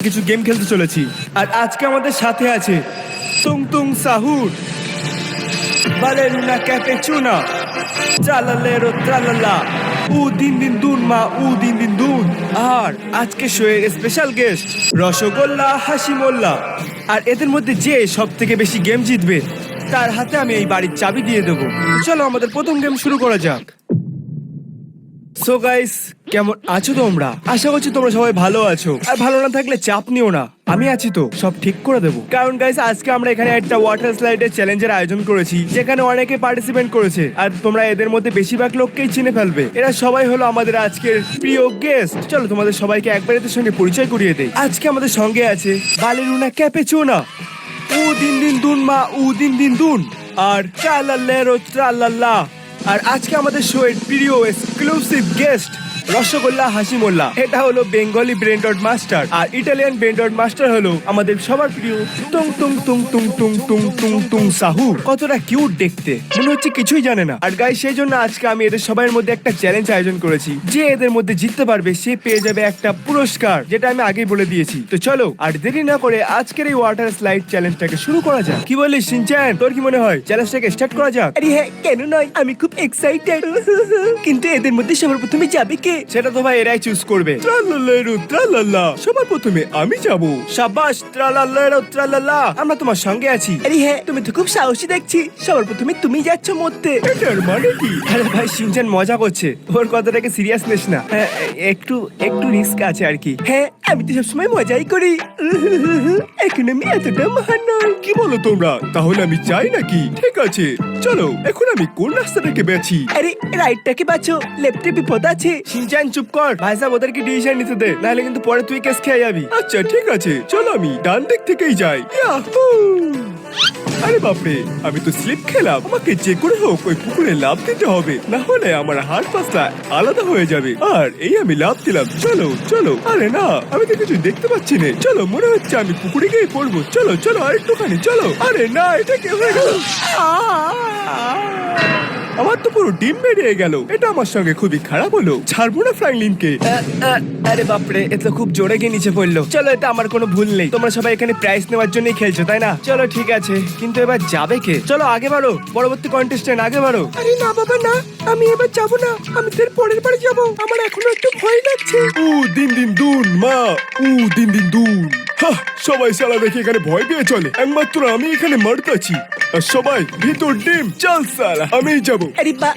কিছু গেম খেলতে চলেছি। আর আজকে আমাদের সাথে আছে তুং তুং সাহুর, বালেরুনা ক্যাপেচুনা, ট্রালালেরো ট্রালালা, উ দিন দিন দুন মা উ দিন দিন দুন। আর আজকে শোয়ের স্পেশাল গেস্ট রসগোল্লা হাসিমোল্লা। আর এদের মধ্যে যে সব থেকে বেশি গেম জিতবে তার হাতে আমি এই বাড়ির চাবি দিয়ে দেবো। চলো আমাদের প্রথম গেম শুরু করা যাক। সো গাইস, কেমন আছো তোমরা? আশা করছি তোমরা সবাই ভালো আছো। আর ভালো না থাকলে চাপ নিও না, আমি আছি তো, সব ঠিক করে দেবো। কারণ গাইস, আজকে আমরা এখানে একটা ওয়াটার স্লাইডের চ্যালেঞ্জের আয়োজন করেছি, যেখানে অনেকে পার্টিসিপেট করেছে। আর তোমরা এদের মধ্যে বেশিরভাগ লোককেই চিনে ফেলবে। এরা সবাই হলো আমাদের আজকের প্রিয় গেস্ট। চলো তোমাদের সবাইকে একবার এদের সঙ্গে পরিচয় করিয়ে দেই। আজকে আমাদের সঙ্গে আছে বালেরুনা ক্যাপেচুনা, উ দিন দিন দুন মা উ দিন দিন দুন, আর ট্রালালেরো ট্রালালা। আর আজকে আমাদের শো এর প্রিয় এক্সক্লুসিভ গেস্ট রসগোল্লা হাসিমোল্লা। এটা হলো বেঙ্গলি ব্রেন ডট মাস্টার, আর ইটালিয়ান ব্রেন ডট মাস্টার হলো আমাদের সবার প্রিয় তুং তুং তুং তুং তুং তুং তুং তুং সাহু। কতটা কিউট দেখতে, মনে হচ্ছে কিছুই জানে না। আর গাইস, সেই জন্য আজকে আমি এদের সবার মধ্যে একটা চ্যালেঞ্জ আয়োজন করেছি। যে এদের মধ্যে জিততে পারবে সে পেয়ে যাবে একটা পুরস্কার, যেটা আমি আগেই বলে দিয়েছি। তো চলো আর দেরি না করে আজকের এই ওয়াটার স্লাইড চ্যালেঞ্জটাকে শুরু করা যাক। কি বলিস শিনচ্যান, তোর কি মনে হয় চ্যালেঞ্জটাকে স্টার্ট করা যাক? আরে হ্যাঁ, কেন নয়, আমি খুব এক্সাইটেড। কিন্তু এদের মধ্যে সবার প্রথমে যাবে কে? সেটা তো ভাই এরাই চুজ করবে। ট্রালালেরু ট্রালালা, সবার প্রথমে আমি যাব। শাবাশ ট্রালালেরু ট্রালালা, আমরা তোমার সঙ্গে আছি। আরে হ্যাঁ, তুমি তো খুব সাহসী দেখছি। সবার প্রথমে তুমি যাচ্ছ মরতে। এটার মানে কি? আরে ভাই, শিনচ্যান মজা করছে, ওর কথাটাকে সিরিয়াস নিস না। হ্যাঁ, একটু একটু রিস্ক আছে আর কি। হ্যাঁ, আমি তো সবসময় মজাই করি। এখন আমি এতটা মহান নই। কি বলো তোমরা? তাহলে আমি চাই নাকি? ঠিক আছে, চলো এখন আমি কোন রাস্তাটাকে বেছি? আরে রাইটটাকে বাঁচো, লেফটে বিপদ আছে। শিনচ্যান চুপ কর ভাই সাহেব, ওদেরকে ডিসিশন নিতে দে, নাহলে কিন্তু পরে তুই কেস খেয়ে যাবি। আচ্ছা ঠিক আছে, চলো আমি ডান দিক থেকেই যাই। ইয়াহু! আরে বাপরে, আমি তো স্লিপ খেলাম। আমাকে যে করে হোক ওই পুকুরে লাফ দিতে হবে, না হলে আমার হাত পাসটা আলাদা হয়ে যাবে। আর এই আমি লাফ দিলাম। চলো চলো। আরে না, আমি তো কিছু দেখতে পাচ্ছি না। চলো, মনে হচ্ছে আমি পুকুরে গিয়ে পড়বো। চলো চলো, আরেকটুখানি চলো। আরে না, এটা কি হয়ে গেল? আমার তো পুরো ডিম বেরিয়ে গেল। এটা আমার সঙ্গে খুবই খারাপ হলো। ছাড়বো না ফ্র্যাঙ্কলিনকে। আরে বাপরে, এ তো খুব জোরে গিয়ে নিচে পড়লো। চলো, এটা আমার কোনো ভুল নেই। তোমরা সবাই এখানে প্রাইজ নেওয়ার জন্যই খেলছো, তাই না? চলো ঠিক আছে, কিন্তু এবার যাবে কে? চলো আগে বাড়ো, পরবর্তী কন্টেস্টেন্ট আগে বাড়ো। আরে না বাবা না, আমি এবার যাবো না। আমি তোর পরের বারে যাবো। আমার এখনো একটু ভয় লাগছে। উ দিন দিন দুন মা উ দিন দিন দুন। হাহ, সবাই সালা দেখে এখানে ভয় পেয়ে চলে, একমাত্র আমি এখানে মারতাছি। আর সবাই ভিতর ডিম। চল সালা, আমিই যাবো। আরে বা,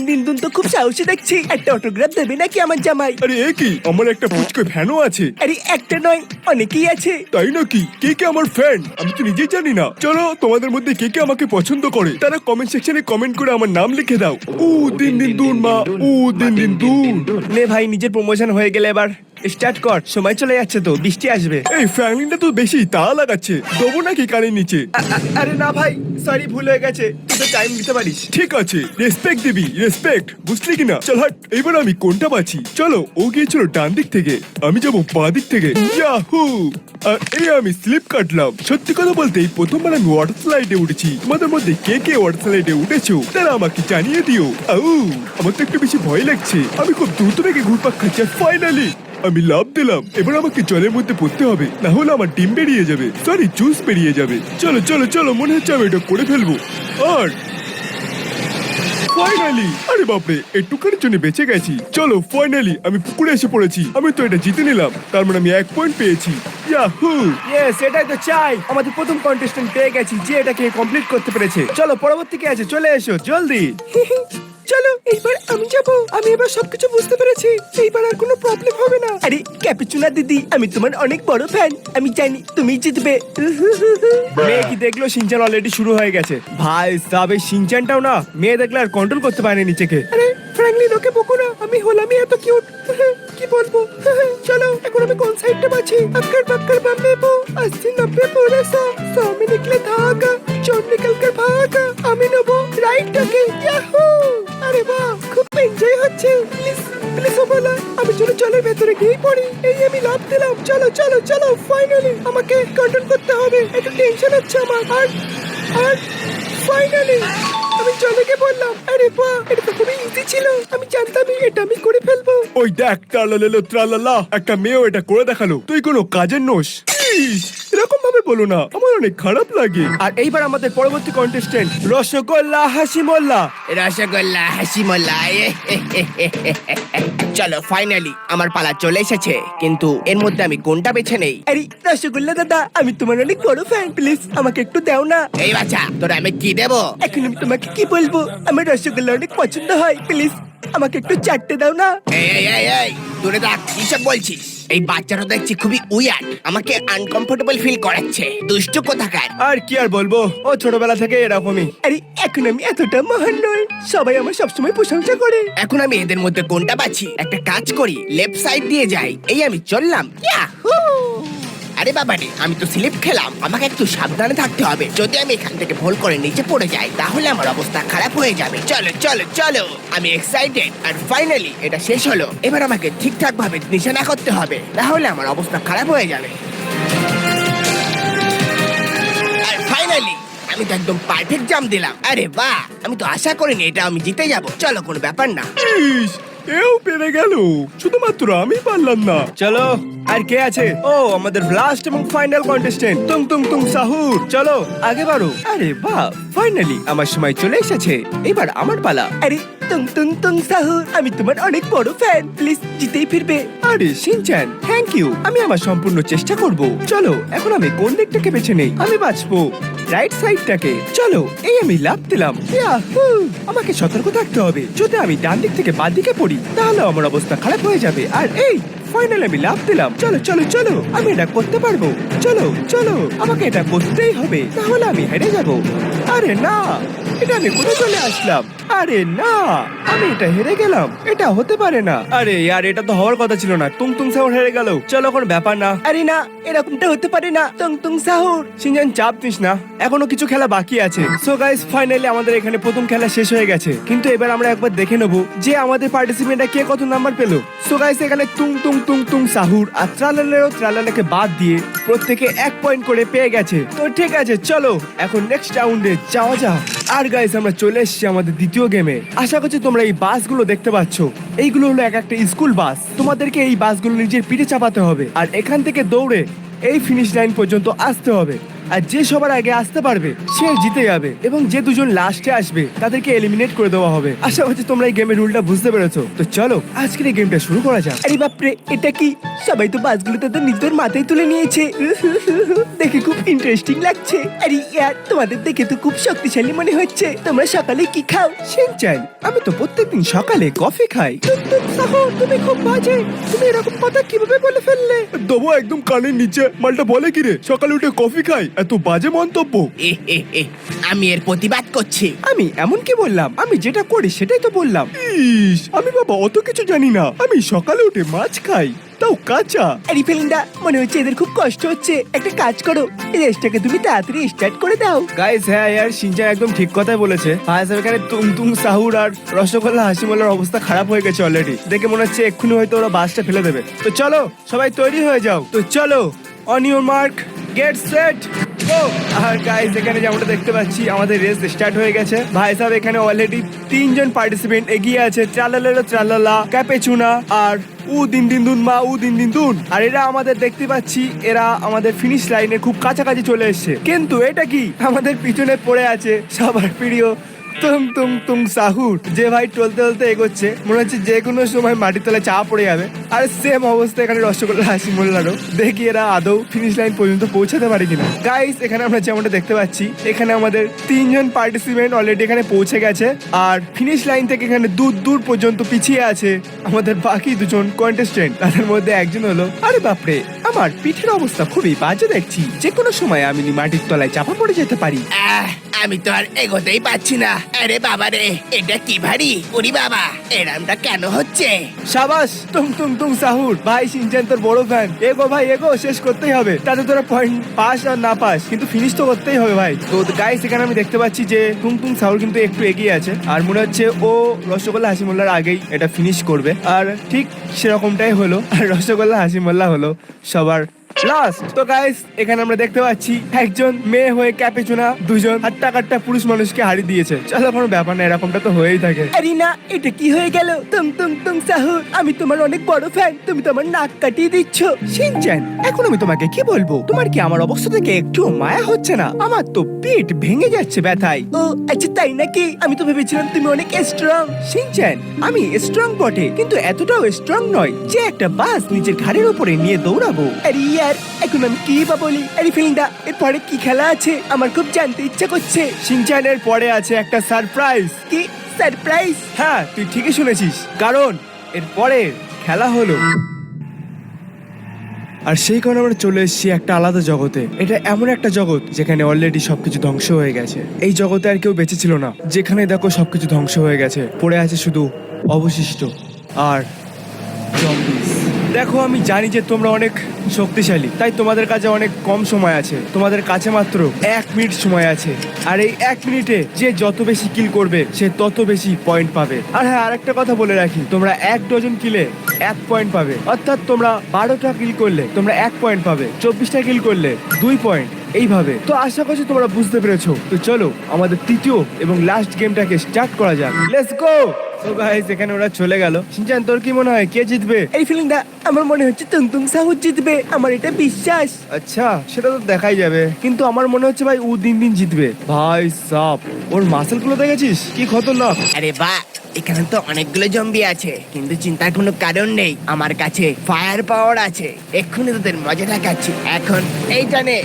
দিন তো খুব সাহসী দেখছি। একটা অটোগ্রাফ দেবে নাকি আমার জামাই? আরে এ কি, আমার একটা পুচকে ফ্যানও আছে। আরে একটা নয়, অনেকেই আছে। তাই নাকি? কে কে আমার ফ্যান আমি তো নিজেই জানি না। চলো, তোমাদের মধ্যে কে কে আমাকে পছন্দ করে তারা কমেন্ট সেকশনে কমেন্ট করে আমার নাম লিখে দাও। উ দিন দিন দুন মা উ দিন দিন দুন। নে ভাই, নিজের প্রমোশন হয়ে গেলে এবার স্টার্ট কর। সময় চলে যাচ্ছে তো, বৃষ্টি আসবে। এই ফ্যামিলিটা তো বেশি তাড়া লাগাচ্ছে, দেবো নাকি কানের নিচে? আরে না ভাই, সরি, ভুল হয়ে গেছে। তুই তো টাইম দিতে পারিস। ঠিক আছে, রেসপেক্ট দিবি, রেসপেক্ট, বুঝলি কিনা? চল হাট। এবার আমি কোনটা বাছি? চলো, ও গিয়েছিল ডান দিক থেকে, আমি যাবো বাঁ দিক থেকে। ইয়াহু! আর এই আমি স্লিপ কাটলাম। সত্যি কথা বলতে এই প্রথমবার আমি ওয়াটার স্লাইডে উঠেছি। তোমাদের মধ্যে কে কে ওয়াটার স্লাইডে উঠেছো তারা আমাকে জানিয়ে দিও। আউ, আমার তো একটু বেশি ভয় লাগছে। আমি খুব দ্রুত বেগে ঘুরপাক খাচ্ছি। আর ফাইনালি আমি লাভ দিলাম। এবার আমাকে জলের মধ্যে পড়তে হবে, না হলে আমার ডিম বেরিয়ে যাবে, সরি জুস বেরিয়ে যাবে। চলো চলো চলো, মনে হচ্ছে আমি এটা করে ফেলবো। আর ফাইনালি, আরে বাপরে, একটুখানির জন্য বেঁচে গেছি। চলো, ফাইনালি আমি পুকুরে এসে পড়েছি। আমি তো এটা জিতে নিলাম, তার মানে আমি 1 পয়েন্ট পেয়েছি। ইয়াহু! ইয়েস, এটাই তো চাই। আমাদের প্রথম কন্টেস্টেন্ট পেয়ে গেছি, যে এটাকে কমপ্লিট করতে পেরেছে। চলো, পরবর্তী কে আছে? চলে এসো জলদি। চলো, এইবার আমি যাবো। আমি এবার সবকিছু বুঝতে পেরেছি। এইবার আর কোনো প্রবলেম হবে না। আরে ক্যাপুচিনো দিদি, আমি তোমার অনেক বড় ফ্যান। আমি জানি তুমি জিতবে। মেয়ে কি দেখলো? শিনচ্যান অলরেডি শুরু হয়ে গেছে। ভাই সাহেব, এই শিনচ্যানটাও না মেয়ে দেখলে আর কন্ট্রোল করতে পারেনি নিজেকে। আরে ফ্র্যাঙ্কলিন, ওকে বকো না। আমি হলামই এত কিউট। কি বলবো? চলো, এখন আমি কোন সাইডটা বাছি? अक्कर बक्कर बम्बे बो 80 90 पूरे 100 में निकले धागा, चोर निकल कर भागा। আমি নেবো রাইটটাকে। ইয়াহু! আরে বাহ, খুব এনজয় হচ্ছে। প্লিজ প্লিজ বলা, আমি জলের ভেতরে গিয়ে পড়ি। এই আমি লাফ দিলাম। চলো চলো চলো, ফাইনালি আমাকে কন্ট্রোল করতে হবে। একটু টেনশন হচ্ছে আমার। আর ফাইনালি আমি জলেকে বললাম, আরে বাহ, এটা তো খুবই ইজি ছিল। আমি জানতামই এটা আমি করে ফেলবো। ওই দেখ ট্রালালেলো ট্রালালা, একটা মেয়েও এটা করে দেখালো। তুই কোনো কাজের নোস। এরকম ভাবে বলো না, আমার অনেক খারাপ লাগে। আর এইবার আমাদের পরবর্তী কন্টেস্টেন্ট রসগোল্লা হাসিমোল্লা। রসগোল্লা হাসিমোল্লা চলো ফাইনালি আমার পালা চলে এসেছে, কিন্তু এর মধ্যে আমি কোনটা বেছে নেই? আরে রসগোল্লা দাদা, আমি তোমার অনেক বড় ফ্যান, প্লিজ আমাকে একটু দাও না। এই বাচ্চা, তোরা আমি কি দেবো? এখন আমি তোমাকে কি বলবো, আমার রসগোল্লা অনেক পছন্দ হয়, প্লিজ আমাকে একটু চাটতে দাও না। এই এই এই এই দূরে থাক, কি সব বলছিস? এই বাচ্চাটা দেখছি খুবই উইয়ার্ড, আমাকে আনকমফোর্টেবল ফিল করাচ্ছে। দুষ্টু কোথাকার। আর কি আর বলবো, ও ছোটবেলা থেকে এরকমই। আরে এখন আমি এতটা মহান নই, সবাই আমার সবসময় প্রশংসা করে। এখন আমি এদের মধ্যে কোনটা বাছি? একটা কাজ করি, লেফট সাইড দিয়ে যাই। এই আমি চললাম। ইয়াহু! আরে বাবা রে, আমি তো স্লিপ খেলাম, আমাকে একটু সাবধানে থাকতে হবে। যদি আমি এখান থেকে ভুল করে নিচে পড়ে যাই তাহলে আমার অবস্থা খারাপ হয়ে যাবে। চলো চলো চলো, আমি এক্সাইটেড। আর ফাইনালি এটা শেষ হলো। এবার আমাকে ঠিকঠাক ভাবে নিশানা করতে হবে, তাহলে আমার অবস্থা খারাপ হয়ে যাবে। আর ফাইনালি আমি তো একদম পারফেক্ট জাম্প দিলাম। আরে বাহ, আমি তো আশা করিনি এটা আমি জিতে যাব। চলো, কোনো ব্যাপার না। ইস, এও পেরে গেল, শুধুমাত্র আমি পারলাম না। চলো, আর কে আছে? ও আমাদের লাস্ট এবং ফাইনাল কন্টেস্টেন্ট তুং তুং তুং সাহুর। চলো আগে বাড়ো। আরে বাহ, ফাইনালি আমার সময় চলে এসেছে, এবার আমার পালা। আরে তুং তুং তুং সাহু, আমি তোমার অনেক বড় ফ্যান, প্লিজ জিতেই ফিরবে। আরে শিনচ্যান, থ্যাংক ইউ, আমি আমার সম্পূর্ণ চেষ্টা করব। চলো এখন আমি কোন দিকটাকে বেছে নেই? আমি বাঁচবো রাইট সাইডটাকে। চলো, এই আমি লাফ দিলাম। ইয়াহু! আমাকে সতর্ক থাকতে হবে, যদি আমি ডান দিক থেকে বাঁ দিকে পড়ি তাহলে আমার অবস্থা খারাপ হয়ে যাবে। আর এই ফাইনালি আমি লাফ দিলাম। চলো চলো চলো, আমি এটা করতে পারবো। চলো চলো, আমাকে এটা করতেই হবে, তাহলে আমি হেরে যাব। আরে না, এটা আমি কোথায় চলে আসলাম? আরে না, আমি এটা হেরে গেলাম, এটা হতে পারে না। আরে ইয়ার, এটা তো হওয়ার কথা ছিল না। তুং তুং সাহুর হেরে গেল। চলো, কোনো ব্যাপার না। আরে না, এরকমটা হতে পারে না তুং তুং সাহুর। শিনজান চাপ নিস না, এখনো কিছু খেলা বাকি আছে। সো গাইস, ফাইনালি আমাদের এখানে প্রথম খেলা শেষ হয়ে গেছে, কিন্তু এবার আমরা একবার দেখে নেবো যে আমাদের পার্টিসিপেন্টরা কে কত নাম্বার পেলো। সো গাইস, এখানে তুং তুং তুং তুং সাহুর আর ট্রালালেরও ট্রালালাকে বাদ দিয়ে প্রত্যেকে 1 পয়েন্ট করে পেয়ে গেছে। তো ঠিক আছে, চলো এখন নেক্সট রাউন্ডে যাওয়া যাক। আর গাইস, আমরা চলে এসেছি আমাদের দ্বিতীয় গেমে। আশা করছি তোমরা এই বাসগুলো দেখতে পাচ্ছ, এইগুলো হলো এক একটা স্কুল বাস। তোমাদেরকে এই বাসগুলো নিজের পিঠে চাপাতে হবে, আর এখান থেকে দৌড়ে এই ফিনিশ লাইন পর্যন্ত আসতে হবে। আর যে সবার আগে আসতে পারবে সে জিতে যাবে, এবং যে দুজন লাস্টে আসবে তাদেরকে এলিমিনেট করে দেওয়া হবে। আশা করছি তোমরা এই গেমের রুলটা বুঝতে পেরেছো। তো চলো আজকের এই গেমটা শুরু করা যাক। আরে বাপরে, এটা কি? সবাই তো বাসগুলো তাদের নিজের মাথায় তুলে নিয়েছে। দেখে খুব ইন্টারেস্টিং লাগছে। আরে ইয়ার, তোমাদের দেখে তো খুব শক্তিশালী মনে হচ্ছে। তোমরা সকালে কি খাও? শিনচ্যান, আমি তো প্রত্যেকদিন সকালে কফি খাই। তুং তুং সাহু, তুমি খুব বাজে। তুমি এরকম কথা কিভাবে বলে ফেললে? দেবো একদম কানের নিচে। মালটা বলে কি রে, সকালে উঠে কফি খাই? এত বাজে মন্তব্য। আমি এর প্রতিবাদ করছি। আমি এমন কি বললাম? আমি যেটা করি সেটাই তো বললাম। ইস, আমি বাবা অত কিছু জানি না। আমি সকালে উঠে মাছ খাই, তাও কাঁচা। আরে ফেলিন্দা, মনে হচ্ছে এদের খুব কষ্ট হচ্ছে। একটা কাজ করো, এই রেসটাকে তুমি তাড়াতাড়ি স্টার্ট করে দাও। গাইস, হ্যাঁ ইয়ার, শিনচ্যান একদম ঠিক কথাই বলেছে। আজ এখানে তুং তুং সাহুর আর রসগোল্লা হাসিমোল্লার অবস্থা খারাপ হয়ে গেছে অলরেডি। দেখে মনে হচ্ছে এক্ষুনি হয়তো ওরা বাসটা ফেলে দেবে। তো চলো সবাই তৈরি হয়ে যাও। তো চলো, on your mark, get set, go. আর গাইস, এখানে যেমনটা দেখতে পাচ্ছি আমাদের রেস স্টার্ট হয়ে গেছে। ভাই সাহেব, এখানে অলরেডি 3 জন পার্টিসিপেন্ট এগিয়ে আছে। ট্রালালেলো ট্রালালা, ক্যাপেচুনা আর উ দিন দিন দুন মা উ দিন দিন দুন। আর এরা আমাদের দেখতে পাচ্ছি, এরা আমাদের ফিনিশ লাইনে খুব কাছাকাছি চলে এসেছে। কিন্তু এটা কি আমাদের পিছনে পড়ে আছে সবার প্রিয় তুং তুং তুং সাহুর, যে ভাই টলতে টলতে এগোচ্ছে, মনে হচ্ছে যে কোনো সময় মাটির তলায় চা পড়ে যাবে। আর সেম অবস্থা এখানে রসগোল্লা হাসিমোল্লারও। দেখি এরা আদৌ ফিনিশ লাইন পর্যন্ত পৌঁছাতে পারে কিনা। গাইস, এখানে আমরা যেমনটা দেখতে পাচ্ছি, এখানে আমাদের 3 জন পার্টিসিপেন্ট অলরেডি এখানে পৌঁছে গেছে। আর ফিনিশ লাইন থেকে এখানে দূর দূর পর্যন্ত পিছিয়ে আছে আমাদের বাকি 2 জন কন্টেস্টেন্ট। তাদের মধ্যে একজন হলো, আরে বাপরে, আমার পিঠের অবস্থা খুবই বাজে দেখছি, যে কোনো সময় আমি মাটির তলায় চাপা পড়ে যেতে পারি। আমি তো আর এগোতেই পাচ্ছি না। আরে বাবা রে, এটা কি ভারী। ওরে বাবা, এরমটা কেন হচ্ছে? সাবাস তুং তুং তুং সাহুর, ভাই শিনচ্যান তোর বড় ফ্যান। এগো ভাই এগো, শেষ করতেই হবে। তাতে তোরা পয়েন্ট পাস আর না পাস, কিন্তু ফিনিশ তো করতেই হবে ভাই। তো গাইস, এখানে আমি দেখতে পাচ্ছি যে তুং তুং সাহুর কিন্তু একটু এগিয়ে আছে, আর মনে হচ্ছে ও রসগোল্লা হাসিমোল্লার আগেই এটা ফিনিশ করবে। আর ঠিক সেরকমটাই হলো, আর রসগোল্লা হাসিমোল্লা হলো সবার লাস্ট তো গাইস এখানে আমরা দেখতে পাচ্ছি একজন মেয়ে হয়ে ক্যাপেচুনা, দুজন হাট্টা পুরুষ মানুষকে হারিয়ে দিয়েছে। চলো কোনো ব্যাপার না, এরকমটা তো হয়েই থাকে। আরে না, এটা কি হয়ে গেল? তুম তুম তুম সাহুর, আমি তোমার অনেক বড় ফ্যান, তুমি তো আমার নাক কাটিয়ে দিচ্ছ। শিনচ্যান, এখন আমি তোমাকে কি বলবো? তোমার কি আমার অবস্থা থেকে একটু মায়া হচ্ছে না? আমার তো পেট ভেঙে যাচ্ছে ব্যথায়। ও আচ্ছা, তাই নাকি? আমি তো ভেবেছিলাম তুমি অনেক স্ট্রং। শিনচ্যান, আমি স্ট্রং বটে, কিন্তু এতটাও স্ট্রং নয় যে একটা বাস নিজের ঘাড়ের উপরে নিয়ে দৌড়াবো। আরে ইয়ার, এখন আমি কি বা বলি? আরে ফিলিংদা, এরপরে কি খেলা আছে? আমার খুব জানতে ইচ্ছা করছে। শিনচ্যানের পরে আছে একটা সারপ্রাইজ। কি সারপ্রাইজ? হ্যাঁ, তুই ঠিকই শুনেছিস, কারণ এর পরে খেলা হলো। আর সেই কারণে আমরা চলে এসেছি একটা আলাদা জগতে। এটা এমন একটা জগৎ যেখানে অলরেডি সবকিছু ধ্বংস হয়ে গেছে। এই জগতে আর কেউ বেঁচে ছিল না। যেখানে দেখো সবকিছু ধ্বংস হয়ে গেছে, পড়ে আছে শুধু অবশিষ্ট আর জম্বিস। দেখো, আমি জানি যে তোমরা অনেক শক্তিশালী, তাই তোমাদের কাছে অনেক কম সময় আছে। তোমাদের কাছে মাত্র 1 মিনিট সময় আছে। আর এই 1 মিনিটে যে যত বেশি কিল করবে সে তত বেশি পয়েন্ট পাবে। আর হ্যাঁ, আরেকটা কথা বলে রাখি, তোমরা 1 ডজন কিলে 1 পয়েন্ট পাবে। অর্থাৎ তোমরা 12টা কিল করলে তোমরা 1 পয়েন্ট পাবে, 24টা কিল করলে 2 পয়েন্ট, এইভাবে। তো আশা করছি তোমরা বুঝতে পেরেছো। তো চলো আমাদের তৃতীয় এবং লাস্ট গেমটাকে স্টার্ট করা যাক। Let's go. তো গাইস, এখানে ওরা চলে গেল। শিনচান, তোর কি মনে হয় কে জিতবে? এই ফিলিংদা, আমার মনে হচ্ছে তুম তুম সাহুর জিতবে, আমার এটা বিশ্বাস। আচ্ছা, সেটা তো দেখাই যাবে, কিন্তু আমার মনে হচ্ছে ভাই ও দিন জিতবে। ভাই সাপ, ওর মাসেল গুলো দেখেছিস কি খতরনাক। আরে বাহ, এখানে তো অনেকগুলো জম্বি আছে, কিন্তু চিন্তার কোনো কারণ নেই। আমার কাছে ফায়ার পাওয়ার আছে, এক্ষুনি তোদের মজা দেখাচ্ছি। এখন এইটা নে।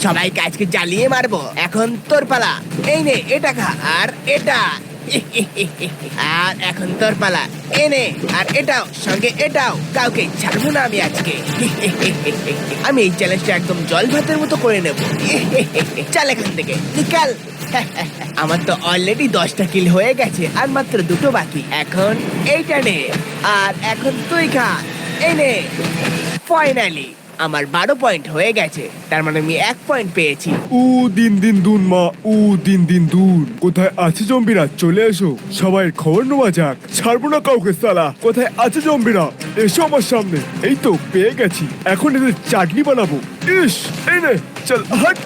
সবাইকে আজকে জ্বালিয়ে মারবো। এখন তোর পালা, এই নে এটা খা, আর এটা। আর এখন তোর পালা, এনে আর এটাও, সঙ্গে এটাও। কাউকে ছাড়বো না আমি আজকে। আমি এই চ্যালেঞ্জটা একদম জল ভাতের মতো করে নেব। চল এখান থেকে, নিকাল। আমার তো অলরেডি 10টা কিল হয়ে গেছে, আর মাত্র 2টো বাকি। এখন এইটা নে, আর এখন তুই খা, এই নে। ফাইনালি আমার 12 পয়েন্ট হয়ে গেছে, তার মানে আমি 1 পয়েন্ট পেয়েছি। উ দিন দুন মা, উ দিন দুন। কোথায় আছে জম্বিরা? চলে এসো, সবাই খবর নেওয়া যাক। ছাড়বো না কাউকে সালা। কোথায় আছে জম্বিরা? এসো আমার সামনে। এই তো পেয়ে গেছি, এখন এদের চাটনি বানাবো। ইস, এই নে, চল হাট।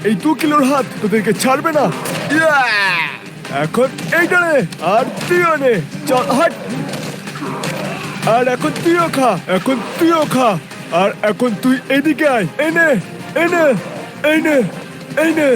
এই 2 কিলোর হাত তোদেরকে ছাড়বে না। ইয়া! এখন এইটা নে, আর তুইও নে, চল হাট। আর এখন তুইও খা, এখন তুইও খা। আর এখন তুই এদিকে আয়, এনে এনে এনে এনে।